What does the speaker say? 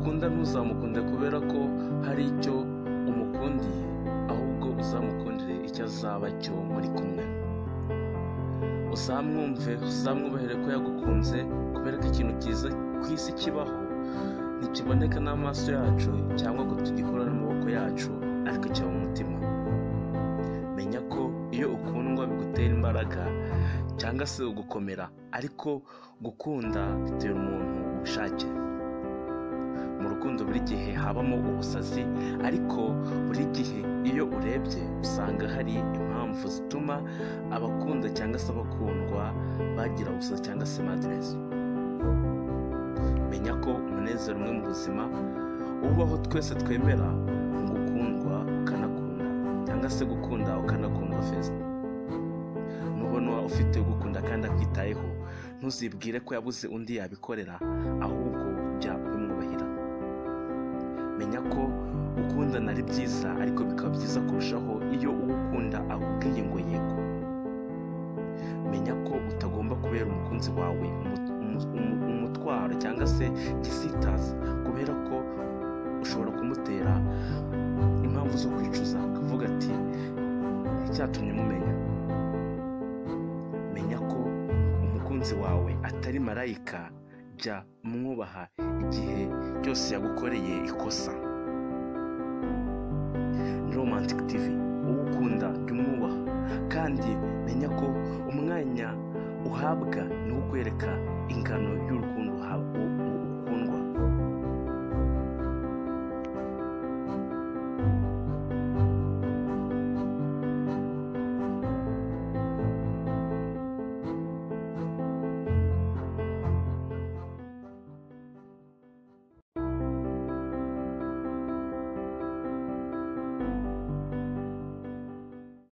ukunda ntuzamukunde kubera ko hari icyo umukundiye, ahubwo uzamukundire icyo azaba cyo muri kumwe. uzamwubahere ko yagukunze, kubera ko ikintu cyiza ku isi kibaho ntikiboneka n'amaso yacu cyangwa ngo tugikora n'amaboko yacu, ariko kiba mu mutima. Menya ko iyo ukundwa bigutera imbaraga cyangwa se ugukomera, ariko gukunda bitera umuntu ubushake. Mu rukundo buri gihe habamo ubusazi, ariko buri gihe iyo urebye usanga hari impamvu zituma abakunda cyangwa se abakundwa bagira ubusazi cyangwa se madness. Menya ko umunezero umwe mu buzima ubaho, twese twemera gukundwa ukanakunda, cyangwa se gukunda ukanakundwa first. Nubona ufite gukunda kandi akwitayeho, ntuzibwire ko yabuze undi yabikorera, ahubwo jya bimwubahira. Menya ko gukundana ari byiza, ariko bikaba byiza kurushaho iyo uwukunda akubwiye ngo yego. Menya ko utagomba kubera umukunzi wawe umutwaro cyangwa se gisitaza, kubera ko ushobora kumutera impamvu zo kwicuza, akavuga ati icyatumye mumenya. Menya ko umukunzi wawe atari marayika, jya umwubaha igihe cyose yagukoreye ikosa. Romantic TV, uwo ukunda jya umwubaha, kandi menya ko umwanya uhabwa ni ukwereka ingano y'urukundo